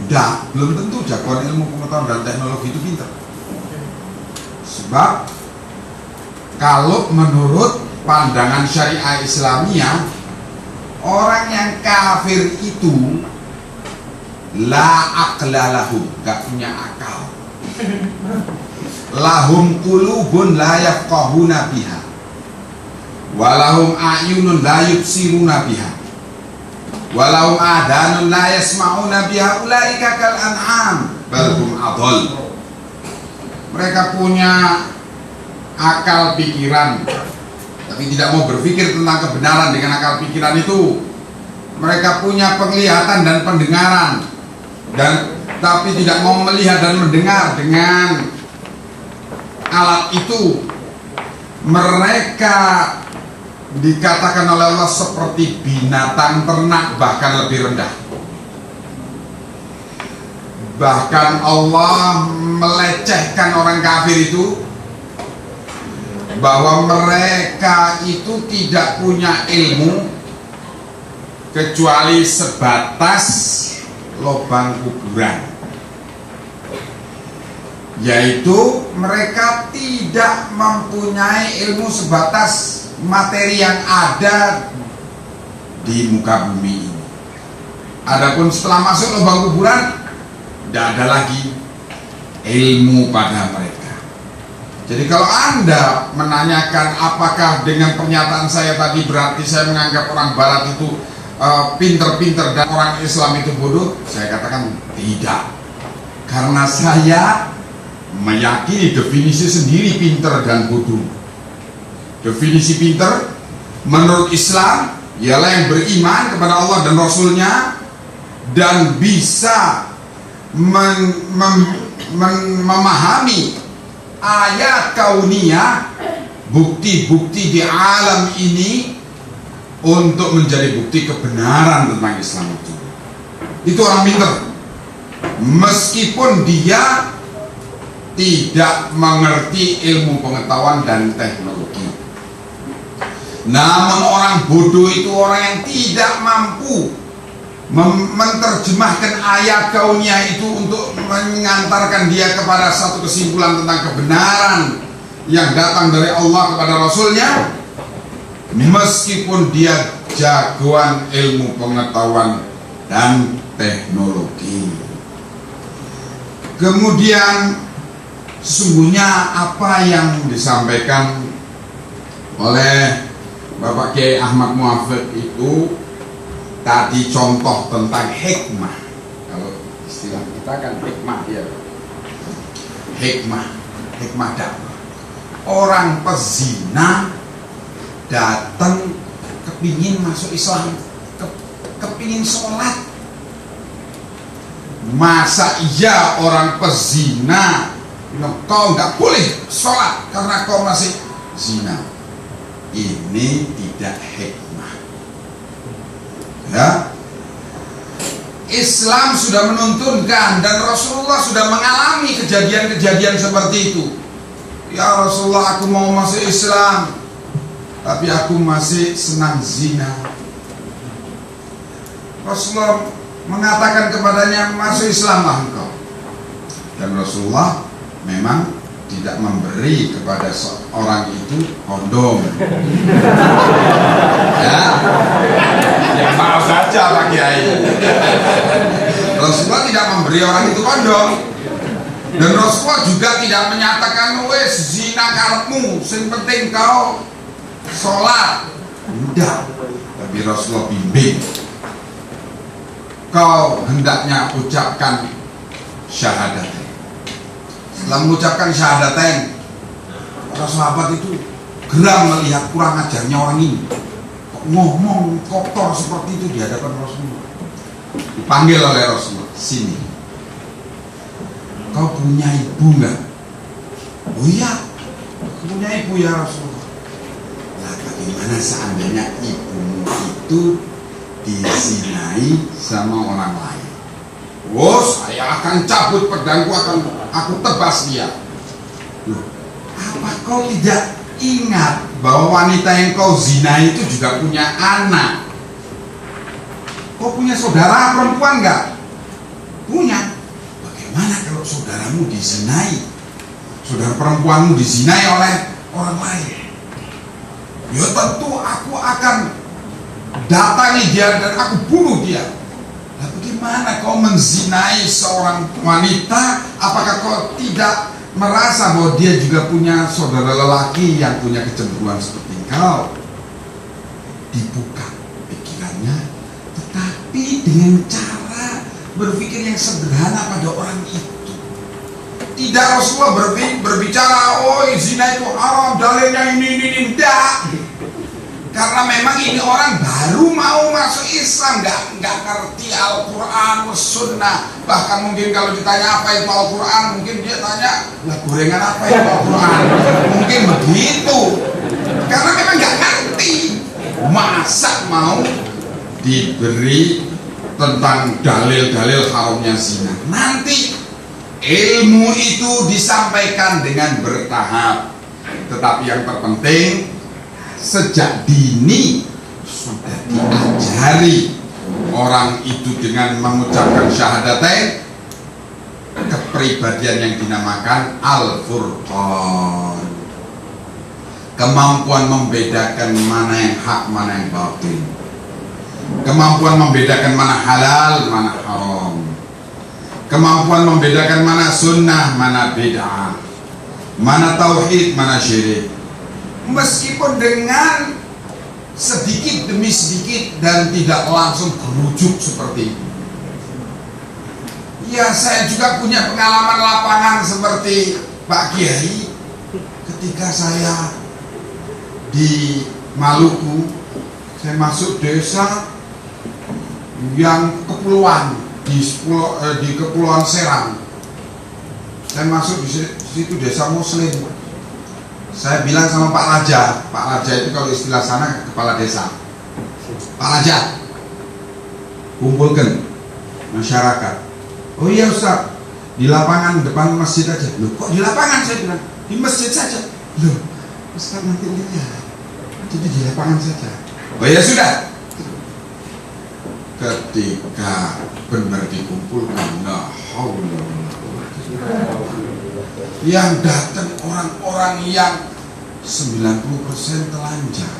Tidak, belum tentu jagoan ilmu pengetahuan dan teknologi itu pinter. Sebab kalau menurut pandangan syariah Islamiyah, orang yang kafir itu la aqla lahum, gak punya akal. Lahum qulubun la yafqahuna biha, walahum a'yunun la yubsiruna biha, walahum adanun la yasma'una biha, ulaika kal an'am bal hum adall. Mereka punya akal pikiran tapi tidak mau berpikir tentang kebenaran dengan akal pikiran itu. Mereka punya penglihatan dan pendengaran tapi tidak mau melihat dan mendengar dengan alat itu. Mereka dikatakan oleh Allah seperti binatang ternak, bahkan lebih rendah. Bahkan Allah melecehkan orang kafir itu, bahwa mereka itu tidak punya ilmu kecuali sebatas lubang kuburan, yaitu mereka tidak mempunyai ilmu sebatas materi yang ada di muka bumi ini. Adapun setelah masuk lubang kuburan, tidak ada lagi ilmu pada mereka. Jadi kalau Anda menanyakan apakah dengan pernyataan saya tadi berarti saya menganggap orang barat itu pinter-pinter dan orang Islam itu bodoh, saya katakan tidak. Karena saya meyakini definisi sendiri pinter dan bodoh. Definisi pinter menurut Islam ialah yang beriman kepada Allah dan Rasulnya dan bisa memahami ayat kauniyah, bukti-bukti di alam ini untuk menjadi bukti kebenaran tentang Islam itu. Itu orang pinter, meskipun dia tidak mengerti ilmu pengetahuan dan teknologi. Namun orang bodoh itu orang yang tidak mampu menerjemahkan ayat kauniyah itu untuk mengantarkan dia kepada satu kesimpulan tentang kebenaran yang datang dari Allah kepada Rasulnya, meskipun dia jagoan ilmu pengetahuan dan teknologi. Kemudian sesungguhnya apa yang disampaikan oleh Bapak Kiai Ahmad Muafiq itu tadi contoh tentang hikmah. Kalau istilah kita kan hikmah ya. Hikmah dakwah. Orang pezina datang kepingin masuk Islam, kepingin sholat. Masa iya orang pezina kau nggak boleh sholat karena kau masih zina? Ini tidak hikmah. Ya, Islam sudah menuntunkan dan Rasulullah sudah mengalami kejadian-kejadian seperti itu. Ya Rasulullah, aku mau masuk Islam, tapi aku masih senang zina. Rasulullah mengatakan kepadanya, masuk Islamlah engkau. Dan Rasulullah memang tidak memberi kepada seorang itu kondom. Ya maaf saja Pak Kiai. Rasulullah tidak memberi orang itu kondom. Dan Rasulullah juga tidak menyatakan wes zina karepmu, sing penting kau sholat. Tidak. Tapi Rasulullah bimbing. Kau hendaknya ucapkan syahadat. Setelah mengucapkan syahadatain, para sahabat itu geram melihat kurang ajarnya orang ini. Kok ngomong kotor seperti itu di hadapan Rasulullah. Dipanggil oleh Rasulullah, sini. Kau punya ibu enggak? Oh iya, aku punya ibu ya Rasulullah. Nah, bagaimana seandainya ibumu itu dizinai sama orang lain? Oh, saya akan cabut pedangku, aku tebas dia. Loh, apa kau tidak ingat bahwa wanita yang kau zina itu juga punya anak? Kau punya saudara perempuan enggak? Punya. Bagaimana kalau saudaramu dizinai? Saudara perempuanmu dizinai oleh orang lain? Ya tentu aku akan datangi dia dan aku bunuh dia. Nah, bagaimana kau menzinai seorang wanita? Apakah kau tidak merasa bahwa dia juga punya saudara lelaki yang punya kecemburuan seperti kau? Dibuka pikirannya, tetapi dengan cara berpikir yang sederhana pada orang itu. Tidak Rasulullah berbicara, oh zina itu haram, dalilnya ini, tidak. Karena memang ini orang baru mau masuk Islam, nggak ngerti Al-Quran, Sunnah. Bahkan mungkin kalau ditanya apa itu Al-Quran, mungkin dia tanya, lah gorengan apa itu Al-Quran? Mungkin begitu. Karena memang nggak ngerti. Masa mau diberi tentang dalil-dalil haramnya zina? Nanti ilmu itu disampaikan dengan bertahap. Tetapi yang terpenting, sejak dini sudah diajari orang itu dengan mengucapkan syahadatain, kepribadian yang dinamakan Al-Furqan, kemampuan membedakan mana yang hak, mana yang batil, kemampuan membedakan mana halal, mana haram, kemampuan membedakan mana sunnah, mana bid'ah, mana tauhid, mana syirik. Meskipun dengan sedikit demi sedikit dan tidak langsung berujuk seperti itu. Ya, saya juga punya pengalaman lapangan seperti Pak Kiai. Ketika saya di Maluku, saya masuk desa yang kepulauan di Kepulauan Serang. Saya masuk di situ desa Muslim. Saya bilang sama Pak Raja itu kalau istilah sana kepala desa. Pak Raja, kumpulkan masyarakat. Oh iya Ustaz, di lapangan depan masjid aja. Loh kok di lapangan? Saya bilang di masjid saja. Loh Ustaz nanti lihat, jadi di lapangan saja. Oh ya sudah. Ketika benar dikumpulkan, la haula wala quwwata illa billah, yang datang orang-orang yang 90% telanjang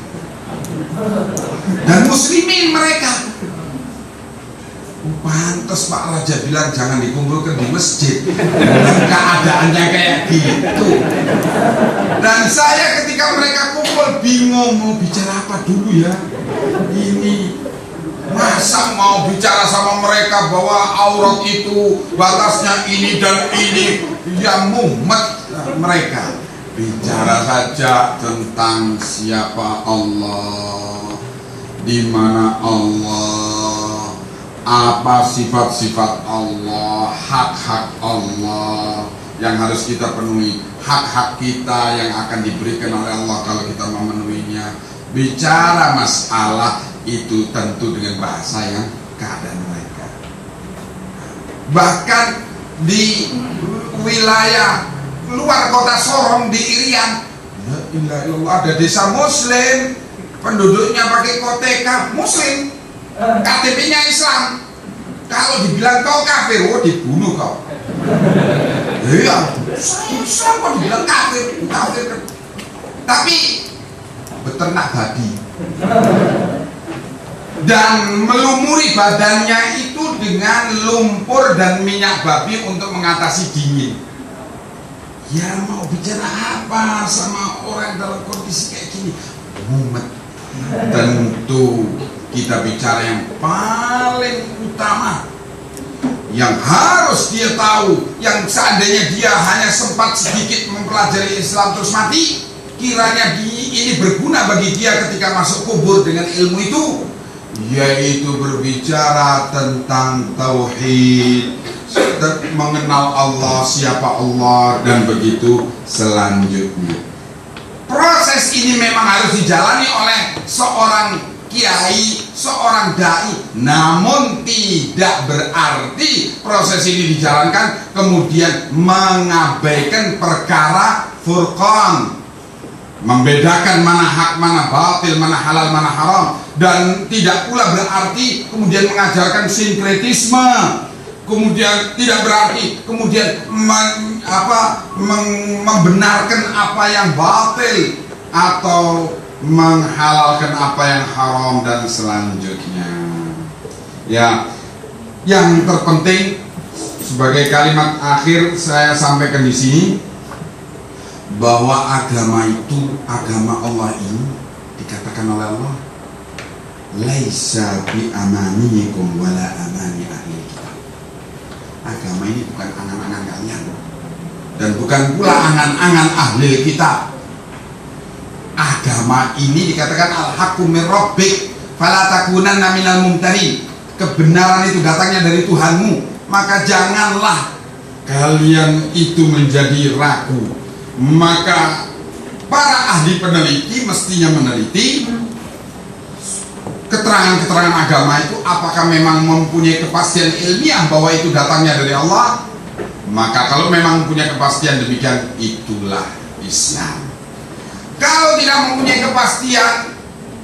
dan muslimin mereka. Pantes Pak Raja bilang jangan dikumpulkan di masjid, keadaannya kayak gitu. Dan saya ketika mereka kumpul bingung mau bicara apa dulu ya. Ini masa mau bicara sama mereka bahwa aurat itu batasnya ini dan ini, ya mumet mereka. Bicara saja tentang siapa Allah, di mana Allah, apa sifat-sifat Allah, hak-hak Allah yang harus kita penuhi, hak-hak kita yang akan diberikan oleh Allah kalau kita memenuhinya. Bicara masalah itu tentu dengan bahasa yang keadaan mereka. Bahkan di wilayah luar kota Sorong di Irian, ya ilah ilah, ada desa muslim, penduduknya pakai koteka muslim, KTP-nya Islam. Kalau dibilang kau kafir, oh dibunuh kau. Iya, Islam kok dibilang kafir, kafir. Tapi beternak babi dan melumuri badannya itu dengan lumpur dan minyak babi untuk mengatasi dingin. Ya mau bicara apa sama orang dalam kondisi kayak gini? Mumet. Tentu kita bicara yang paling utama, yang harus dia tahu, yang seandainya dia hanya sempat sedikit mempelajari Islam terus mati, kiranya ini berguna bagi dia ketika masuk kubur dengan ilmu itu, yaitu berbicara tentang tauhid, mengenal Allah, siapa Allah, dan begitu selanjutnya. Proses ini memang harus dijalani oleh seorang kiai, seorang dai, namun tidak berarti proses ini dijalankan kemudian mengabaikan perkara furqan, membedakan mana hak, mana batil, mana halal, mana haram, dan tidak pula berarti kemudian mengajarkan sinkretisme. Kemudian tidak berarti kemudian membenarkan apa yang batil atau menghalalkan apa yang haram dan selanjutnya. Ya, yang terpenting sebagai kalimat akhir saya sampaikan di sini bahwa agama itu, agama Allah ini dikatakan oleh Allah, laisa bi amaniyikum wala amani ahli kitab. Agama ini bukan angan-angan kalian dan bukan pula angan-angan ahli kitab. Agama ini dikatakan al-haqqu min rabbik fala takunanna minal mumtarin. Kebenaran itu datangnya dari Tuhanmu, maka janganlah kalian itu menjadi ragu. Maka para ahli peneliti mestinya meneliti keterangan-keterangan agama itu apakah memang mempunyai kepastian ilmiah bahwa itu datangnya dari Allah. Maka kalau memang mempunyai kepastian demikian, itulah Islam. Kalau tidak mempunyai kepastian,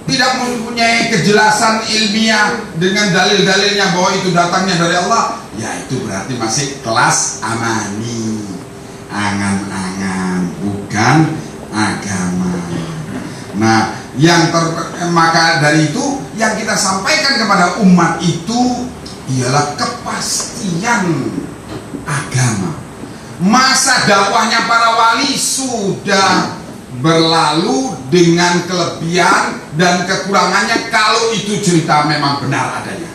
tidak mempunyai kejelasan ilmiah dengan dalil-dalilnya bahwa itu datangnya dari Allah, ya itu berarti masih kelas amani, angan-angan, bukan agama. Nah, maka dari itu yang kita sampaikan kepada umat itu ialah kepastian agama. Masa dakwahnya para wali sudah berlalu dengan kelebihan dan kekurangannya kalau itu cerita memang benar adanya.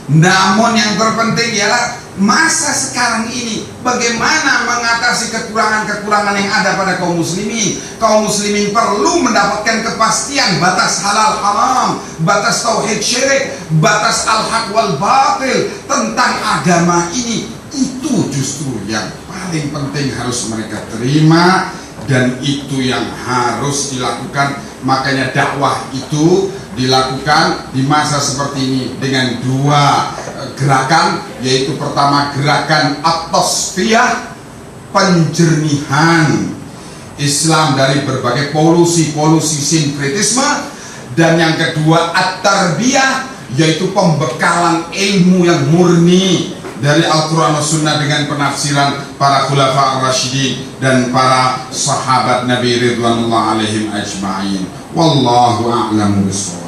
Namun yang terpenting ialah masa sekarang ini bagaimana mengatasi kekurangan-kekurangan yang ada pada kaum muslimin. Kaum muslimin perlu mendapatkan kepastian batas halal haram, batas tauhid syirik, batas al-haq wal batil tentang agama ini. Itu justru yang paling penting harus mereka terima dan itu yang harus dilakukan. Makanya dakwah itu dilakukan di masa seperti ini dengan dua gerakan, yaitu pertama gerakan at-tasfiyah, penjernihan Islam dari berbagai polusi-polusi sinkretisme, dan yang kedua at-tarbiyah, yaitu pembekalan ilmu yang murni dari Al-Quran dan Sunnah dengan penafsiran para khulafa ar-rasyidin dan para sahabat Nabi ridwanullah alaihim ajma'in. Wallahu a'lamu bissawab.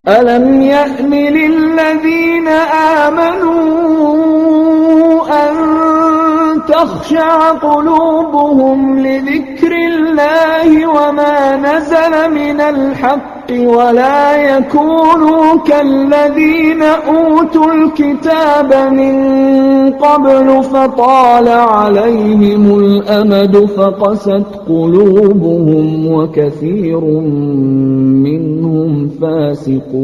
ألم يأن للذين آمنوا أن تخشع قلوبهم لذكر الله وما نزل من الحق ولا يكونوا كالذين أوتوا الكتاب من قبل فطال عليهم الأمد فقست قلوبهم وكثير منهم فاسقون